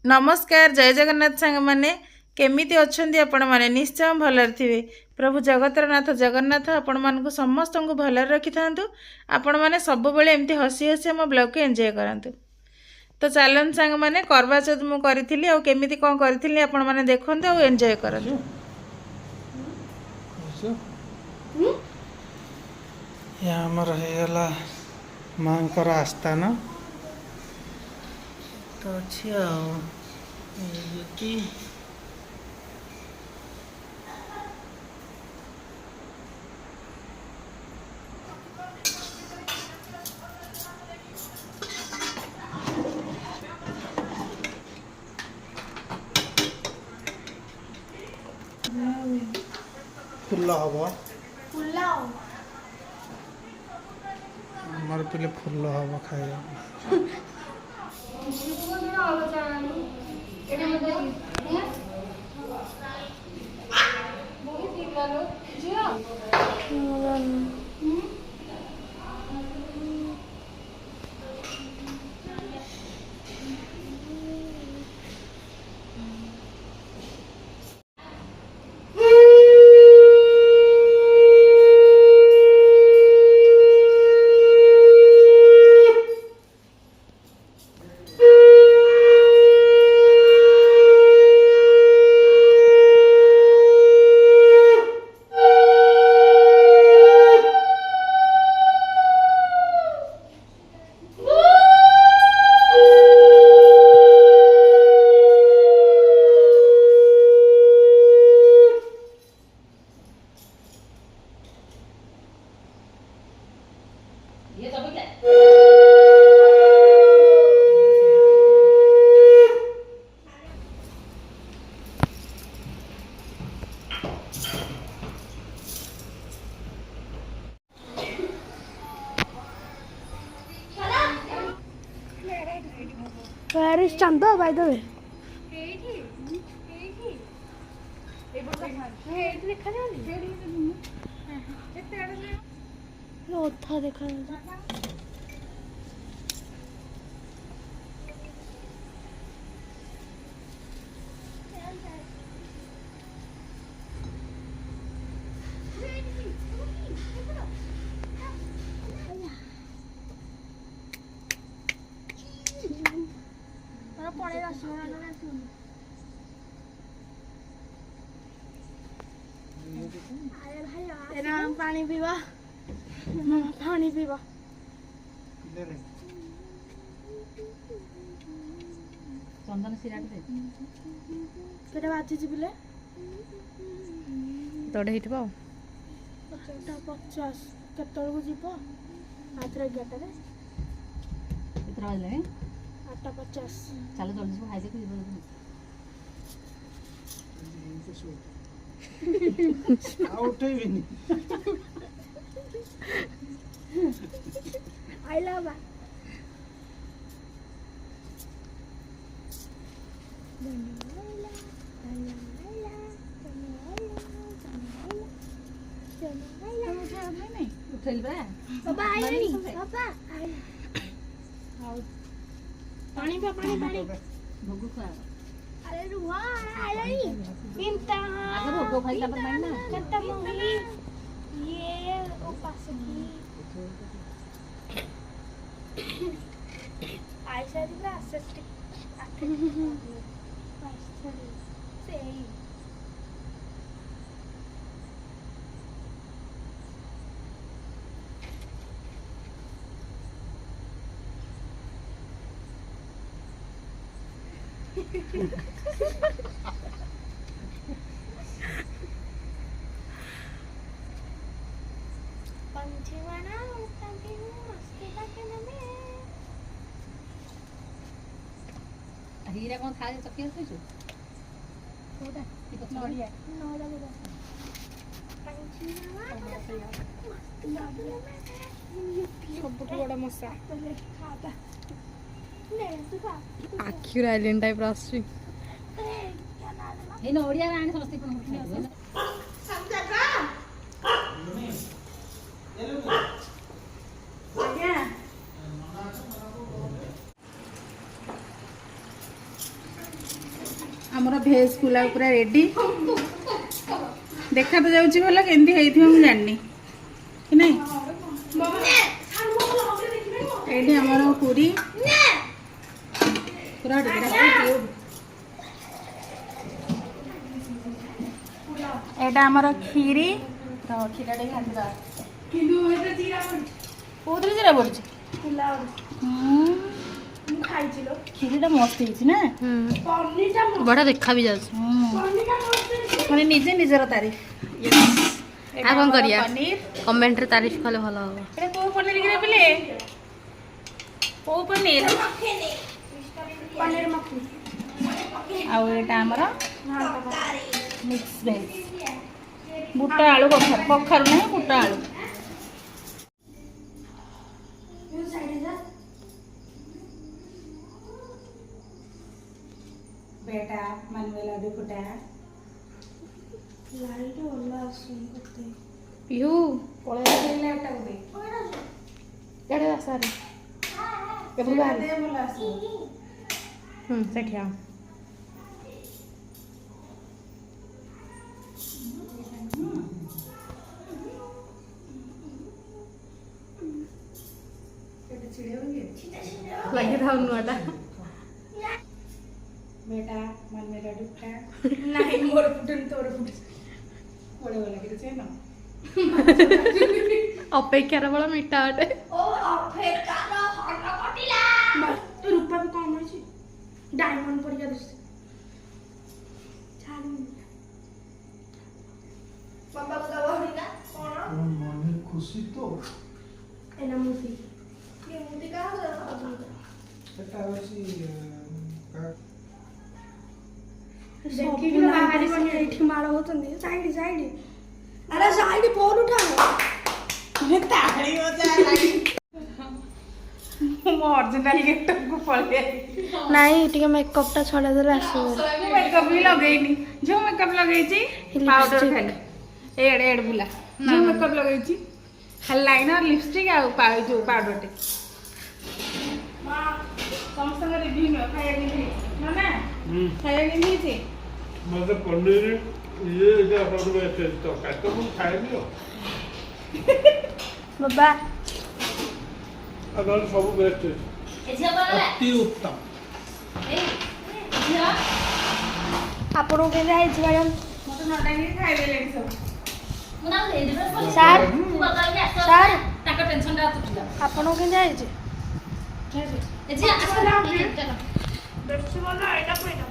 नमस्कार जय जगन्नाथ सांग मैंने केमिति अच्छी आपण मैंने निश्चय भलर थे। प्रभु जगतर नाथ जगन्नाथ आपण मानक समस्त को भलर रखि था। आपण मैंने सब बेले एमती हसी हसी मो ब्लॉग को एंजॉय करंतु। तो चलन सांग मैंने करवा चौथ मु करी आ केमिति कौन करी आपण मैंने देखते और एंजॉय करंतु। यहाँ रहीगला माँ आस्थान तो अच्छी फुल हम आमर पे फुल हम खाया Where is Chanda, by the way? ओथा देखा पानी पीवा पानी पीवा चंदन सिरा पेट बाजी बिले तोड़े हिटबो 50 केतळको जीव आथरा 11 रे इतना बजले 8:50 चलो जल्दी से खाई दे जीव I love it. उठल बा पापा आई पापा पानी पे पानी पानी भोगु खा अरे रुआ आई पिंता आगे भोगु खाई तब मार ना कत्ता मोही ये ओ पास की आयशा दिला असेस्टिक सेई पंछी बना उड़ती हूँ मस्ती लगन में हीरा कौन खा चक्की से छु कोडा की तो नोड़िया नोड़ा बोला पंछी बना मस्ती लगन में सबुठ बड़ा मसा खाता ले सुखा आखिर आइलैंड टाइप रास्ट्री ए नोड़िया रानी समस्ती को समझा का ଆମର ଭେଜ୍ ପୁଲାଉ ପୁରା ରେଡ଼ି। ଦେଖା ତ ଯାଉଛି ଭଲ, କେମିତି ହେଇଥିବ ମୁଁ ଜାଣିନି କି ନାହିଁ। ଏଇଠି ଆମର ପୁରୀ ପୁରା ଏଇଟା ଆମର କ୍ଷୀରି। କ୍ଷୀରଟା ଟିକେ ଘାଣ୍ଟିଦେବା। କୋଉଥିରେ ଜିରା ପଡୁଛି? କ୍ଷୀରିଟା ମସ୍ତ ହେଇଛି ନା, ବଢିଆ ଦେଖା ବି ଯାଉଛି। ମାନେ ନିଜେ ନିଜର ତାରିଫ। ଆଉ କଣ କରିବା? ପନିର। କମେଣ୍ଟରେ ତାରିଫ କଲେ ଭଲ ହବ। ଏଇଟା କୋଉ ପନିର କିରେ ପିଲେ? କୋଉ ପନିର? ଆଉ ଏଇଟା ଆମର ମିକ୍ସ ଭେଜ, ବୁଟ ଆଳୁ କଖାରୁ, କଖାରୁ ନାହିଁ ବୁଟ ଆଳୁ। बेटा मनवेला भी फुटा लाइट वाला सुन करते पिहू पळे गेले लाइट उदे केडे आसारे केबल बाहर दे बोला आसो सेठिया केटे चिड़े होंगे लगे था उनवाटा बेटा मन मेरा दुखा नहीं मोर फुटन तोर फुट पड़े वाला के से ना ଅପେକ୍ଷାର ବଳ ମିଠା ଅଟେ। ଓ ଅପେକ୍ଷାର ହନ କଟିଲା ରୂପା ବି କମ ହେଇଛି ଡାଇମଣ୍ଡ ପରିକା ଦିଶୁଛି ଛାଡି ବାବାକୁ ଦବ ହରିକା କଣ ମନେ ଖୁସି ତ ଏନା ମୁଭି କି ମୁଦି କାହା ସେଟା ହେଉଛି ଦେଖିକି ବାହାରିବନି ଏଇଠି ମାଳ ହଉଛନ୍ତି ସାଇଡ ସାଇଡ ଆରେ ସାଇଡ ଫୋନ ଉଠାଅ ताली बजा लागी मो ओरिजिनल गेटअप को पळे ନାଇଁ ଟିକେ ମେକଅପ୍ ଟା ଛଡା ଦେଲେ ଆସିବ मेकअप भी लगेइनी जो मेकअप लगेइची पाउडर खाली एड एड बुला जो मेकअप लगेइची खाली लाइनर लिपस्टिक आ जो पाउडर टे समस्त रिव्यू न खाया के ना ना खाया के नहीं थी ମୋତେ ପନିର ଇଏ ଏଇଟା ସବୁଠୁ ବେଷ୍ଟ ତ କାଟ ମୁଁ ଖାଇନି ବାବା ଆଉ ନହେଲେ ସବୁ ବେଷ୍ଟ ଅତି ଉତ୍ତମ ଆପଣଙ୍କୁ କେମିତି ହେଇଛି ମ୍ୟାଡ଼ାମ मते नटा के खाइ देले सब ସାର୍ ସାର୍ ତାଙ୍କ ଟେନସନ ଟା ତୁଟିଲା। ଆପଣଙ୍କୁ କେମିତି ହେଇଛି ବେଶୀ ଭଲ ଏଇଟା ପଇଟା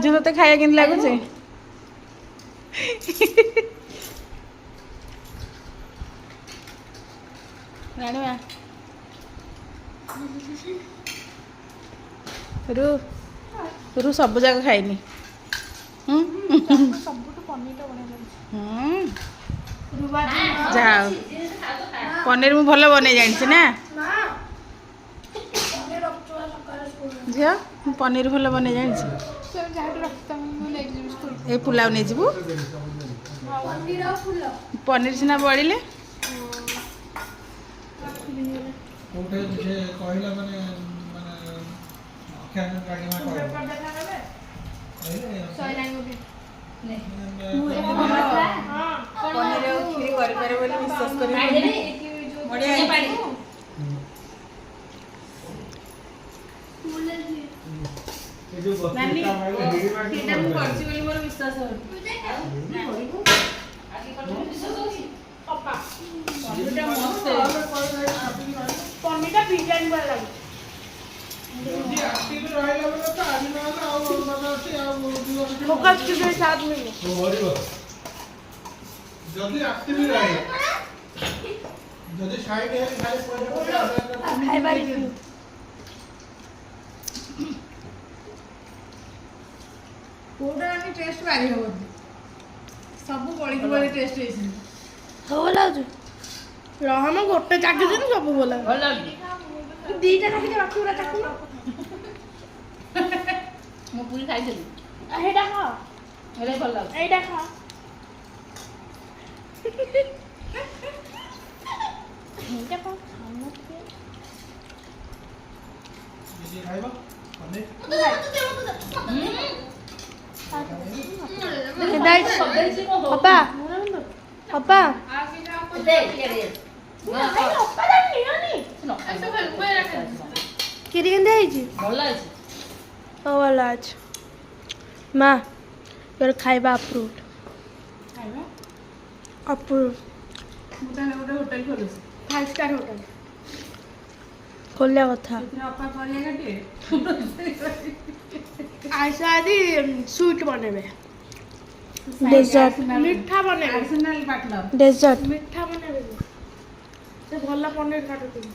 जो तते खाया केन लागु छे राणीमा रु रु सब जगह खाइनी जाओ पनीर मु भल बनै जानिछि ना झियो मु पनीर भल बनै जानिछि ए पुलाव नहीं जीवु पनीर सिना बड़िले କୋଉଠି ସେ କହିଲା ମାନେ ମାନେ ଅଖ୍ୟାନ କାଢିମା କହିଲା पनीर और खीर करि पारे बोली विश्वास करि बढ़िया ଏ ଯୋଉ नानी ବସ୍ତା ମାଇଲେ ହେଇମା କି खीरटा मु करछि बोली मोर विश्वास हो पनीरटा मस्त ପନିରଟା ବିରିୟାନୀ ଭଳିଆ ଲାଗୁଛି ଯଦି ଆକ୍ଟିଭ ରହିଲା ବୋଲେ ତ ଆଜି ନହେଲେ ଆଉ ମାନେ ଅଛି ଆଉ ଫୋକସ୍ ଟିକେ ସାଥ ମିଳିବ ମରିବ ଯଦି ଆକ୍ଟିଭ ରହିଲା ଯଦି ସାଇଡ ହେଇ ଖାଲି ପଡିବ ଖାଇପାରିବି कोडा आनी टेस्ट भारी हो सब बळी बळी टेस्ट हेछि ସବୁ ଭଲ ଲାଗୁଛି ରହମ ଗୋଟେ ଚାକି ଦେନି ସବୁ ଭଲ ଭଲ ଲାଗୁଛି। ଦିଟା ଚାକିରେ ରଖି ପୁରା ଚାକି ମୁଁ ପୁରୀ ଖାଇଥିଲି। ହେଇଟା ଖାଅ ହେଲେ ଭଲ ଲାଗୁଛି। এইটা খাও এইটা খাও খাও ଅପା ଅପା କ୍ଷୀରି କେମିତି ହେଇଛି? ଭଲ ଅଛି। ଭଲ ଅଛି। ମା ତୋର ଖାଇବା ଆପ୍ରୁଭ୍। ଆପ୍ରୁଭ୍। ମୁଁ ତାହେଲେ ଗୋଟେ ହୋଟେଲ ଖୋଲୁଛି 5 ଷ୍ଟାର ହୋଟେଲ ଖୋଲିବା କଥା। ସେଥିରେ ଅପା ପରିବା କାଟିବେ ଆଇସ ଆଜି ସୁଇଟ୍ ବନେଇବେ। ଡେଜର୍ଟ ମିଠା ବନେଇବେ। ଆର୍ସେନାଲ ପାର୍ଟନର ଡେଜର୍ଟ ମିଠା ବନେଇବେ। ସେ ଭଲ ପନିର କାଟୁଛନ୍ତି।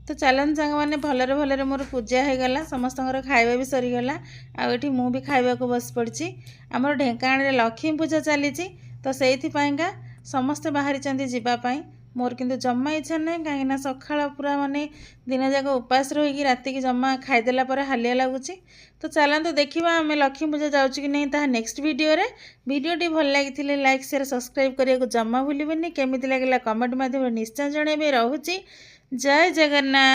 ତ ଚାଲନ୍ତୁ ସାଙ୍ଗମାନେ, ଭଲରେ ଭଲରେ ମୋର ପୂଜା ହେଇଗଲା, ସମସ୍ତଙ୍କର ଖାଇବା ବି ସରିଗଲା। ଆଉ ଏଠି ମୁଁ ବି ଖାଇବାକୁ ବସି ପଡ଼ିଛି। ଆମର ଢେଙ୍କାନାଳରେ ଲକ୍ଷ୍ମୀ ପୂଜା ଚାଲିଛି, ତ ସେଇଥିପାଇଁକା ସମସ୍ତେ ବାହାରିଛନ୍ତି ଯିବା ପାଇଁ। ମୋର କିନ୍ତୁ ଜମା ଇଚ୍ଛା ନାହିଁ, କାହିଁକିନା ସକାଳ ପୁରା ମାନେ ଦିନ ଯାକ ଉପାସ ରହିକି ରାତିକି ଜମା ଖାଇଦେଲା ପରେ ହାଲିଆ ଲାଗୁଛି। ତ ଚାଲନ୍ତୁ ଦେଖିବା ଆମେ ଲକ୍ଷ୍ମୀ ପୂଜା ଯାଉଛୁ କି ନାହିଁ ତାହା ନେକ୍ସଟ ଭିଡ଼ିଓରେ। ଭିଡ଼ିଓଟି ଭଲ ଲାଗିଥିଲେ ଲାଇକ୍ ସେୟାର ସବସ୍କ୍ରାଇବ୍ କରିବାକୁ ଜମା ଭୁଲିବେନି। କେମିତି ଲାଗିଲା କମେଣ୍ଟ ମାଧ୍ୟମରେ ନିଶ୍ଚୟ ଜଣାଇବେ। ରହୁଛି। ଜୟ ଜଗନ୍ନାଥ।